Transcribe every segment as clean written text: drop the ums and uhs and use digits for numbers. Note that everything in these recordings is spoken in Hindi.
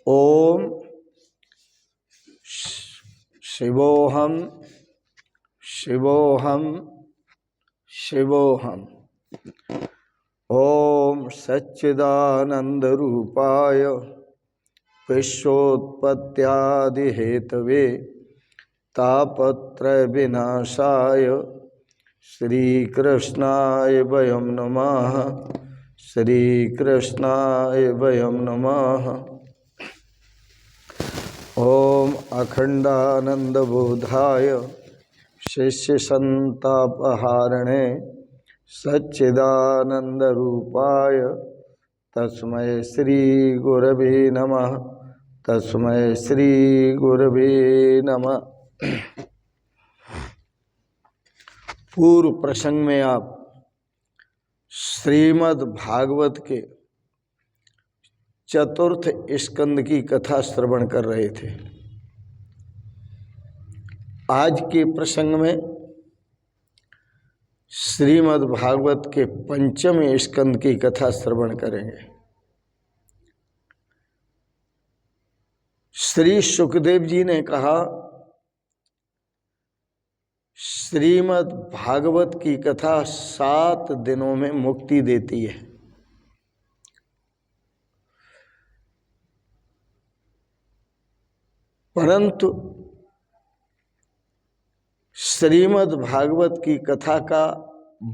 ओम शिवोहम शिवोहम शिवोहम। ओम सच्चिदानंद रूपाय विश्वोत्पत्त्यादि हेतवे तापत्रय विनाशाय श्रीकृष्णाय वयं नमः। श्रीकृष्णाय वयं नमः। ओम अखंडानंद बोधाय शिष्य संतापहारणे सच्चिदानंद रूपाय तस्मै श्री गुरवे नमः। तस्मै श्री गुरवे नमः। पूर्व प्रसंग में आप श्रीमद् भागवत के चतुर्थ स्कंद की कथा श्रवण कर रहे थे। आज के प्रसंग में श्रीमद् भागवत के पंचम स्कंद की कथा श्रवण करेंगे। श्री सुखदेव जी ने कहा, श्रीमद् भागवत की कथा 7 दिनों में मुक्ति देती है। परंतु श्रीमद् भागवत की कथा का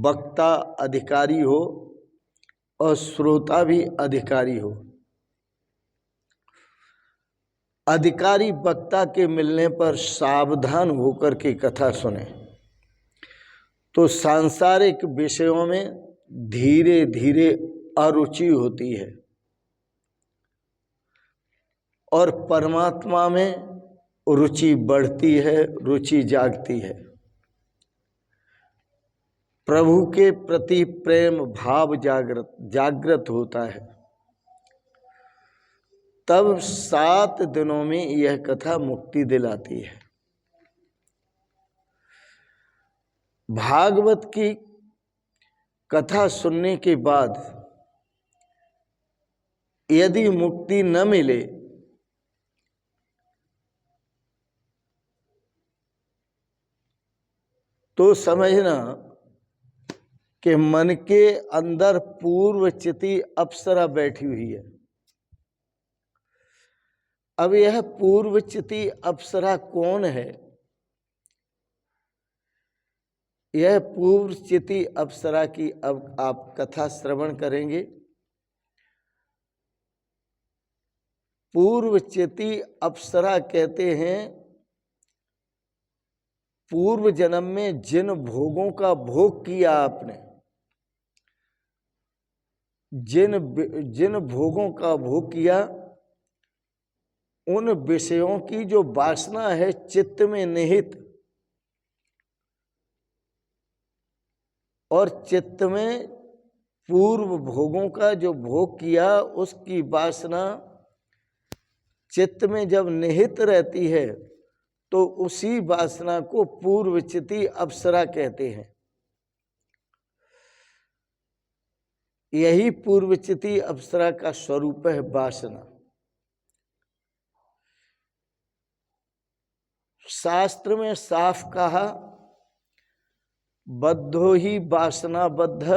वक्ता अधिकारी हो और श्रोता भी अधिकारी हो। अधिकारी वक्ता के मिलने पर सावधान होकर के कथा सुने तो सांसारिक विषयों में धीरे धीरे अरुचि होती है और परमात्मा में रुचि बढ़ती है, रुचि जागती है। प्रभु के प्रति प्रेम भाव जागृत होता है। तब 7 दिनों में यह कथा मुक्ति दिलाती है। भागवत की कथा सुनने के बाद यदि मुक्ति न मिले तो समझना कि मन के अंदर पूर्वचिति अप्सरा बैठी हुई है। अब यह पूर्वचिति अप्सरा कौन है? यह पूर्वचिति अप्सरा की अब आप कथा श्रवण करेंगे। पूर्वचिति अप्सरा कहते हैं पूर्व जन्म में जिन भोगों का भोग किया आपने, जिन भोगों का भोग किया, उन विषयों की जो वासना है चित्त में निहित, और चित्त में पूर्व भोगों का जो भोग किया उसकी वासना चित्त में जब निहित रहती है तो उसी वासना को पूर्वचिति अप्सरा कहते हैं। यही पूर्वचिति अप्सरा का स्वरूप है वासना। शास्त्र में साफ कहा, बद्धो ही वासना बद्ध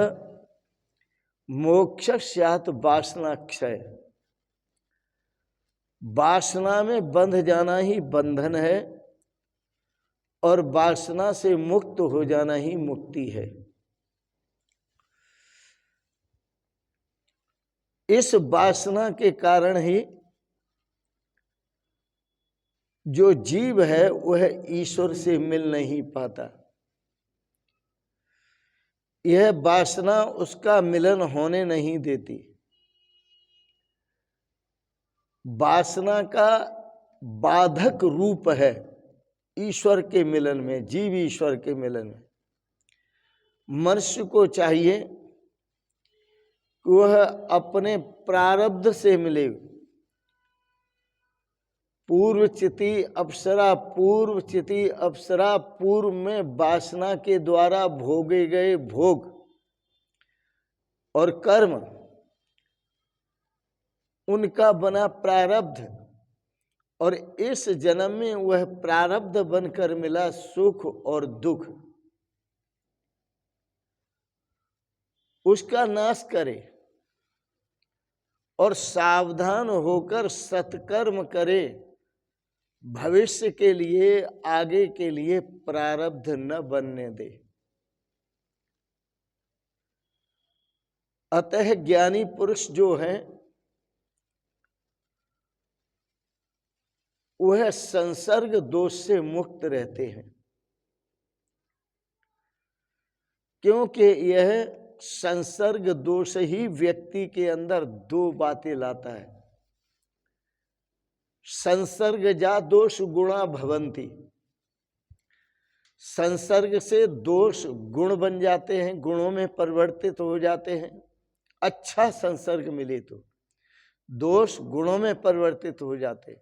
मोक्ष स्यात् वासना क्षय। वासना में बंध जाना ही बंधन है और वासना से मुक्त हो जाना ही मुक्ति है। इस वासना के कारण ही जो जीव है वह ईश्वर से मिल नहीं पाता। यह वासना उसका मिलन होने नहीं देती। वासना का बाधक रूप है ईश्वर के मिलन में, जीव ईश्वर के मिलन में। मनुष्य को चाहिए कि वह अपने प्रारब्ध से मिले। पूर्वचिति अप्सरा पूर्व में वासना के द्वारा भोगे गए भोग और कर्म, उनका बना प्रारब्ध और इस जन्म में वह प्रारब्ध बनकर मिला सुख और दुख, उसका नाश करे और सावधान होकर सत्कर्म करे, भविष्य के लिए, आगे के लिए प्रारब्ध न बनने दे। अतः ज्ञानी पुरुष जो हैं वह संसर्ग दोष से मुक्त रहते हैं, क्योंकि यह संसर्ग दोष ही व्यक्ति के अंदर दो बातें लाता है। संसर्गजा दोष गुणा भवंती, संसर्ग से दोष गुण बन जाते हैं, गुणों में परिवर्तित हो जाते हैं। अच्छा संसर्ग मिले तो दोष गुणों में परिवर्तित हो जाते,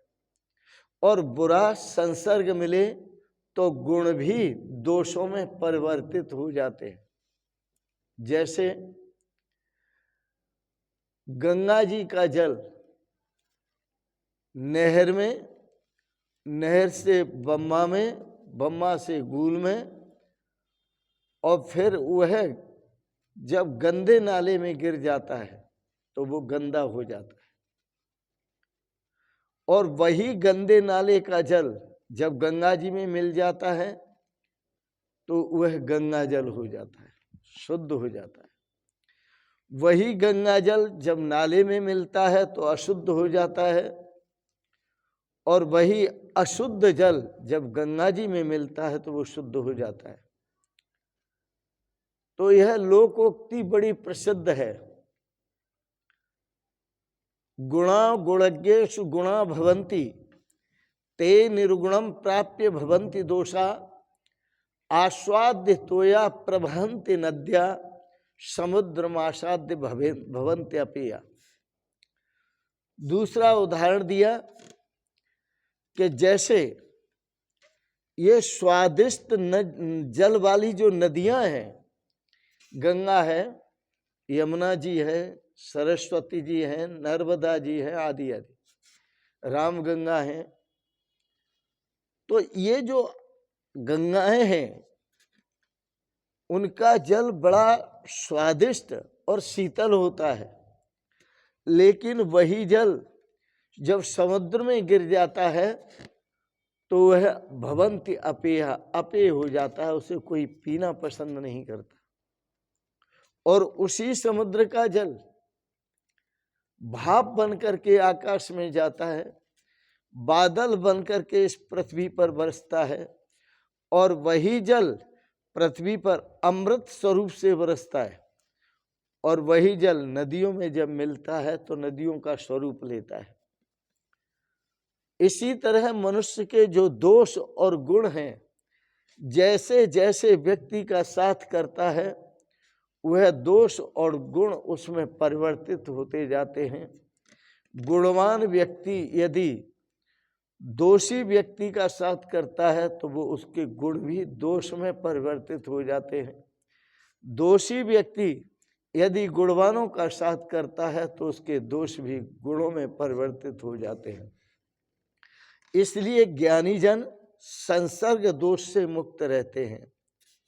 और बुरा संसर्ग मिले तो गुण भी दोषों में परिवर्तित हो जाते हैं। जैसे गंगा जी का जल नहर में, नहर से बम्मा में, बम्मा से गूल में, और फिर वह जब गंदे नाले में गिर जाता है तो वो गंदा हो जाता है। और वही गंदे नाले का जल जब गंगा जी में मिल जाता है तो वह गंगा जल हो जाता है, शुद्ध हो जाता है। वही गंगा जल जब नाले में मिलता है तो अशुद्ध हो जाता है, और वही अशुद्ध जल जब गंगा जी में मिलता है तो वो शुद्ध हो जाता है। तो यह लोकोक्ति बड़ी प्रसिद्ध है, गुणा गुणज्ञेषु गुणा भवन्ति ते निर्गुणम प्राप्य भवन्ति दोषा आस्वाद्य तोया प्रभन्ति नद्या समुद्रमासाद्य भवन्ति अपेया। दूसरा उदाहरण दिया कि जैसे ये स्वादिष्ट जल वाली जो नदियां हैं, गंगा है, यमुना जी है, सरस्वती जी है, नर्मदा जी है, आदि आदि, रामगंगा है, तो ये जो गंगाएं हैं उनका जल बड़ा स्वादिष्ट और शीतल होता है, लेकिन वही जल जब समुद्र में गिर जाता है तो वह भवंति अपेय, अपेय हो जाता है, उसे कोई पीना पसंद नहीं करता। और उसी समुद्र का जल भाप बनकर के आकाश में जाता है, बादल बनकर के इस पृथ्वी पर बरसता है, और वही जल पृथ्वी पर अमृत स्वरूप से बरसता है, और वही जल नदियों में जब मिलता है तो नदियों का स्वरूप लेता है। इसी तरह मनुष्य के जो दोष और गुण हैं, जैसे जैसे व्यक्ति का साथ करता है वह दोष और गुण उसमें परिवर्तित होते जाते हैं। गुणवान व्यक्ति यदि दोषी व्यक्ति का साथ करता है तो वो उसके गुण भी दोष में परिवर्तित हो जाते हैं। दोषी व्यक्ति यदि गुणवानों का साथ करता है तो उसके दोष भी गुणों में परिवर्तित हो जाते हैं। इसलिए ज्ञानी जन संसर्ग दोष से मुक्त रहते हैं,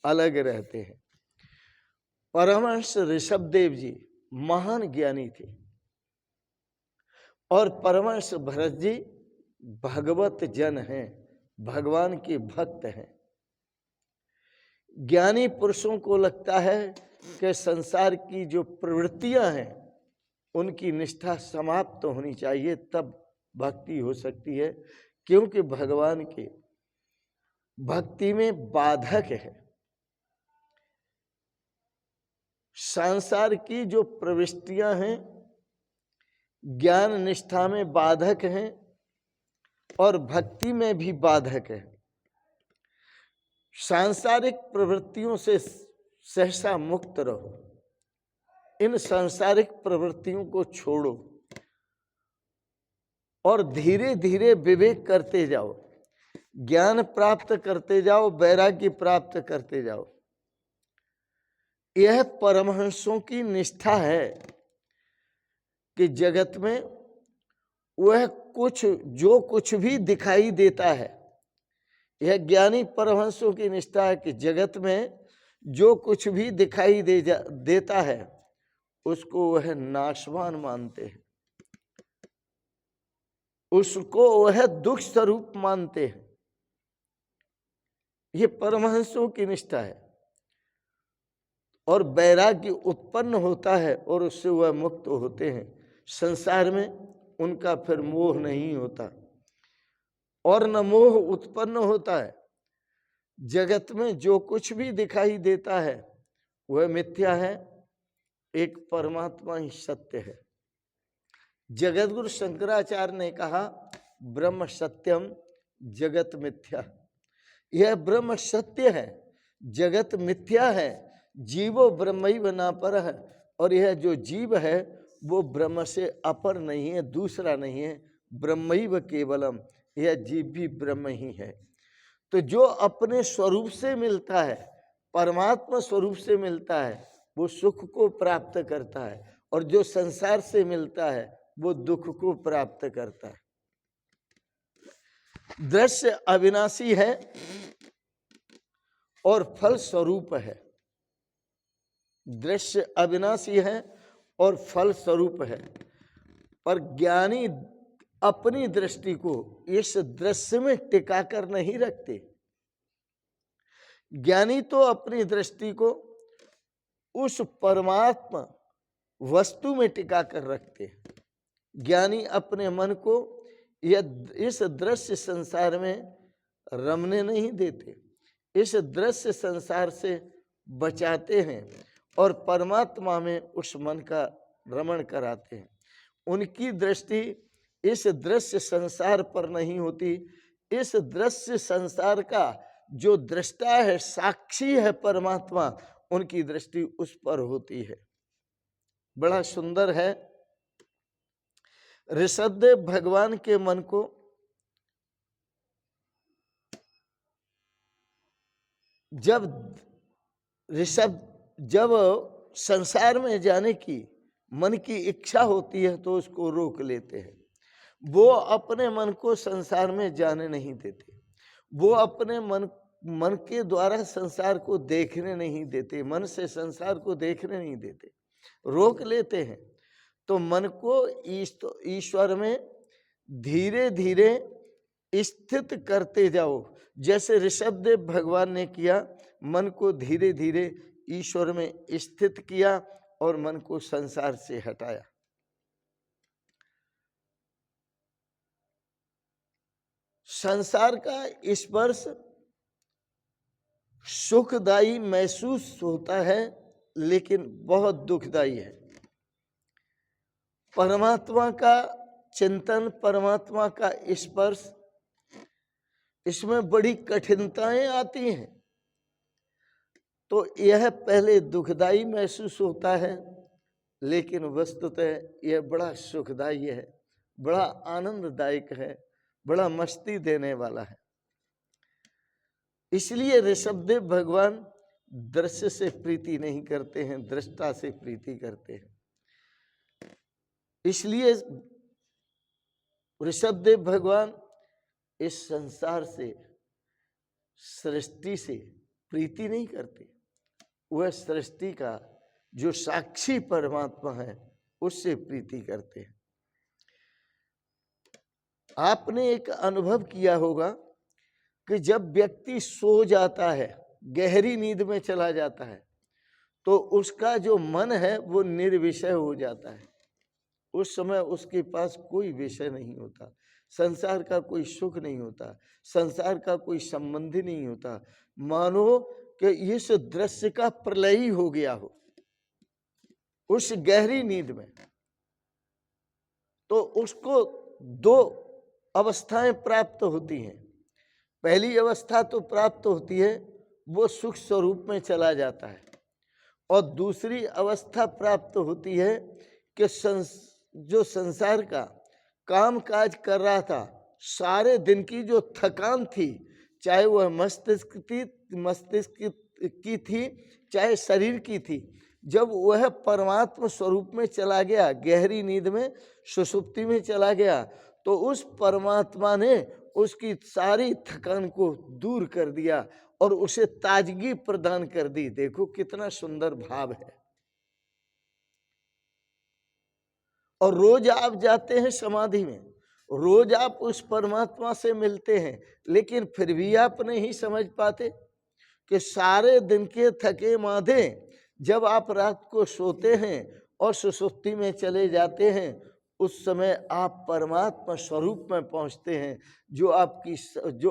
अलग रहते हैं। परमहंस ऋषभदेव जी महान ज्ञानी थे, और परमहंस भरत जी भगवत जन हैं, भगवान के भक्त हैं। ज्ञानी पुरुषों को लगता है कि संसार की जो प्रवृत्तियां हैं उनकी निष्ठा समाप्त होनी चाहिए, तब भक्ति हो सकती है, क्योंकि भगवान के भक्ति में बाधक है। संसार की जो प्रविष्टियां हैं ज्ञान निष्ठा में बाधक हैं और भक्ति में भी बाधक है। सांसारिक प्रवृत्तियों से सहसा मुक्त रहो, इन सांसारिक प्रवृत्तियों को छोड़ो और धीरे धीरे विवेक करते जाओ, ज्ञान प्राप्त करते जाओ, वैराग्य प्राप्त करते जाओ। यह परमहंसों की निष्ठा है कि जगत में वह कुछ जो कुछ भी दिखाई देता है, यह ज्ञानी परमहंसों की निष्ठा है कि जगत में जो कुछ भी दिखाई देता है उसको वह नाशवान मानते हैं, उसको वह दुख स्वरूप मानते हैं। ये परमहंसों की निष्ठा है। और वैराग्य उत्पन्न होता है और उससे वह मुक्त होते हैं। संसार में उनका फिर मोह नहीं होता और न मोह उत्पन्न होता है। जगत में जो कुछ भी दिखाई देता है वह मिथ्या है, एक परमात्मा ही सत्य है। जगतगुरु शंकराचार्य ने कहा ब्रह्म सत्यम जगत मिथ्या। यह ब्रह्म सत्य है, जगत मिथ्या है, जीवो ब्रह्मैव नापर है। और यह जो जीव है वो ब्रह्म से अपर नहीं है, दूसरा नहीं है, ब्रह्मैव केवलम, यह जीव भी ब्रह्म ही है। तो जो अपने स्वरूप से मिलता है, परमात्मा स्वरूप से मिलता है, वो सुख को प्राप्त करता है, और जो संसार से मिलता है वो दुख को प्राप्त करता है। दृश्य अविनाशी है और फल स्वरूप है। दृश्य अविनाशी है और फल स्वरूप है, पर ज्ञानी अपनी दृष्टि को इस दृश्य में टिका कर नहीं रखते। ज्ञानी तो अपनी दृष्टि को उस परमात्मा वस्तु में टिका कर रखते हैं। ज्ञानी अपने मन को इस दृश्य संसार में रमने नहीं देते, इस दृश्य संसार से बचाते हैं और परमात्मा में उस मन का रमण कराते हैं। उनकी दृष्टि इस दृश्य संसार पर नहीं होती, इस दृश्य संसार का जो दृष्टा है, साक्षी है परमात्मा, उनकी दृष्टि उस पर होती है। बड़ा सुंदर है। ऋषभदेव भगवान के मन को जब संसार में जाने की मन की इच्छा होती है तो उसको रोक लेते हैं। वो अपने मन को संसार में जाने नहीं देते, वो अपने मन के द्वारा संसार को देखने नहीं देते, मन से संसार को देखने नहीं देते, रोक लेते हैं। तो मन को ईश्वर में धीरे धीरे स्थित करते जाओ, जैसे ऋषभदेव भगवान ने किया, मन को धीरे धीरे ईश्वर में स्थित किया और मन को संसार से हटाया। संसार का स्पर्श सुखदायी महसूस होता है लेकिन बहुत दुखदायी है। परमात्मा का चिंतन, परमात्मा का स्पर्श, इसमें बड़ी कठिनताएं आती हैं। तो यह पहले दुखदाई महसूस होता है लेकिन वस्तुतः यह बड़ा सुखदायी है, बड़ा आनंददायक है, बड़ा मस्ती देने वाला है। इसलिए ऋषभदेव भगवान दृश्य से प्रीति नहीं करते हैं, दृष्टा से प्रीति करते हैं। इसलिए ऋषभदेव भगवान इस संसार से, सृष्टि से प्रीति नहीं करते, वह सृष्टि का जो साक्षी परमात्मा है उससे प्रीति करते हैं। आपने एक अनुभव किया होगा कि जब व्यक्ति सो जाता है, गहरी नींद में चला जाता है, तो उसका जो मन है वो निर्विषय हो जाता है। उस समय उसके पास कोई विषय नहीं होता, संसार का कोई सुख नहीं होता, संसार का कोई संबंध नहीं होता। मानो कि इस दृश्य का प्रलय ही हो गया हो उस गहरी नींद में। तो उसको दो अवस्थाएं प्राप्त होती हैं। पहली अवस्था तो प्राप्त होती है, वो सुख स्वरूप में चला जाता है, और दूसरी अवस्था प्राप्त होती है कि जो संसार का काम काज कर रहा था, सारे दिन की जो थकान थी, चाहे वह मस्तिष्क की थी चाहे शरीर की थी, जब वह परमात्मा स्वरूप में चला गया, गहरी नींद में सुषुप्ति में चला गया, तो उस परमात्मा ने उसकी सारी थकान को दूर कर दिया और उसे ताजगी प्रदान कर दी। देखो कितना सुंदर भाव है। और रोज आप जाते हैं समाधि में, रोज आप उस परमात्मा से मिलते हैं, लेकिन फिर भी आप नहीं समझ पाते कि सारे दिन के थके मांदे जब आप रात को सोते हैं और सुसुप्ति में चले जाते हैं, उस समय आप परमात्मा स्वरूप में पहुंचते हैं, जो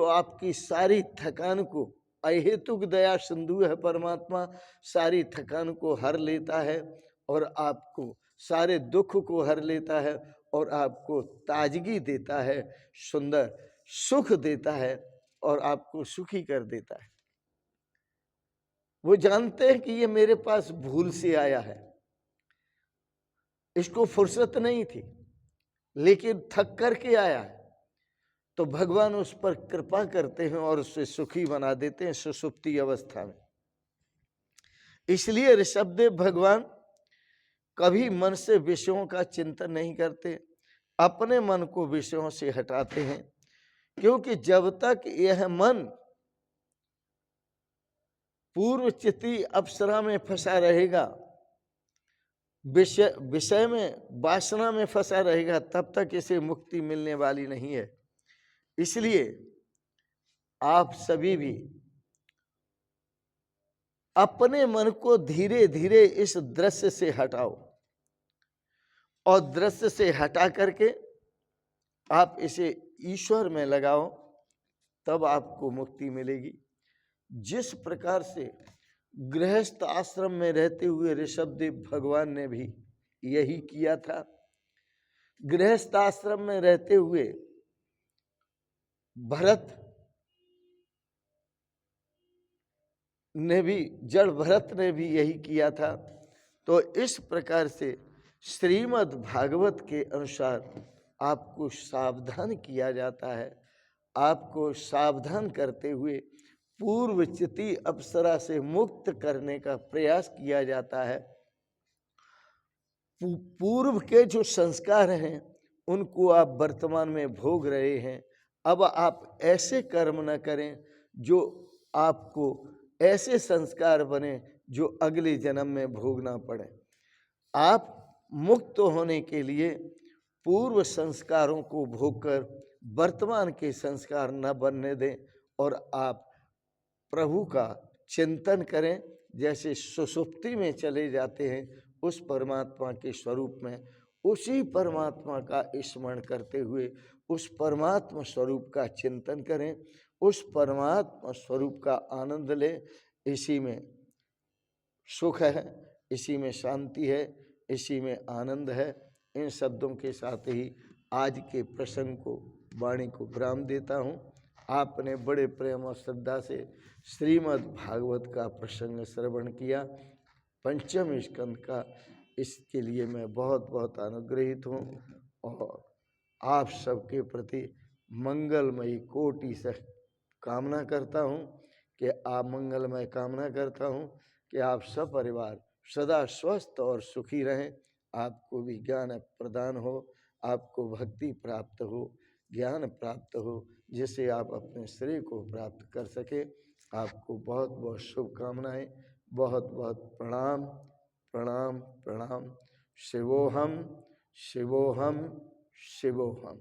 आपकी सारी थकान को, अहेतुक दया सिंधु है परमात्मा, सारी थकान को हर लेता है और आपको सारे दुख को हर लेता है और आपको ताजगी देता है, सुंदर सुख देता है और आपको सुखी कर देता है। वो जानते हैं कि ये मेरे पास भूल से आया है, इसको फुर्सत नहीं थी, लेकिन थक करके आया है, तो भगवान उस पर कृपा करते हैं और उसे सुखी बना देते हैं सुषुप्ति अवस्था में। इसलिए ऋषभदेव भगवान कभी मन से विषयों का चिंतन नहीं करते, अपने मन को विषयों से हटाते हैं, क्योंकि जब तक यह मन पूर्व चिति अप्सरा में फंसा रहेगा, विषय में, वासना में फंसा रहेगा, तब तक इसे मुक्ति मिलने वाली नहीं है। इसलिए आप सभी भी अपने मन को धीरे धीरे इस दृश्य से हटाओ और दृश्य से हटा करके आप इसे ईश्वर में लगाओ, तब आपको मुक्ति मिलेगी। जिस प्रकार से गृहस्थ आश्रम में रहते हुए ऋषभदेव भगवान ने भी यही किया था। गृहस्थ आश्रम में रहते हुए भरत ने भी, जड़ भरत ने भी यही किया था। तो इस प्रकार से श्रीमद् भागवत के अनुसार आपको सावधान किया जाता है, आपको सावधान करते हुए पूर्व चिति अप्सरा से मुक्त करने का प्रयास किया जाता है। पूर्व के जो संस्कार हैं उनको आप वर्तमान में भोग रहे हैं। अब आप ऐसे कर्म न करें जो आपको ऐसे संस्कार बने जो अगले जन्म में भोगना पड़े। आप मुक्त होने के लिए पूर्व संस्कारों को भोगकर वर्तमान के संस्कार न बनने दें और आप प्रभु का चिंतन करें। जैसे सुषुप्ति में चले जाते हैं उस परमात्मा के स्वरूप में, उसी परमात्मा का स्मरण करते हुए उस परमात्मा स्वरूप का चिंतन करें, उस परमात्मा स्वरूप का आनंद लें। इसी में सुख है, इसी में शांति है, इसी में आनंद है। इन शब्दों के साथ ही आज के प्रसंग को, वाणी को विराम देता हूँ। आपने बड़े प्रेम और श्रद्धा से श्रीमद् भागवत का प्रसंग श्रवण किया, पंचम स्कंद का, इसके लिए मैं बहुत बहुत अनुग्रहित हूँ और आप सबके प्रति मंगलमयी कोटि से कामना करता हूँ कि आप मंगलमय कामना करता हूँ कि आप सब परिवार सदा स्वस्थ और सुखी रहें, आपको भी ज्ञान प्रदान हो, आपको भक्ति प्राप्त हो, ज्ञान प्राप्त हो, जिससे आप अपने श्रेय को प्राप्त कर सके। आपको बहुत बहुत शुभकामनाएं, बहुत बहुत प्रणाम प्रणाम प्रणाम। शिवोहम शिवोहम शिवोहम।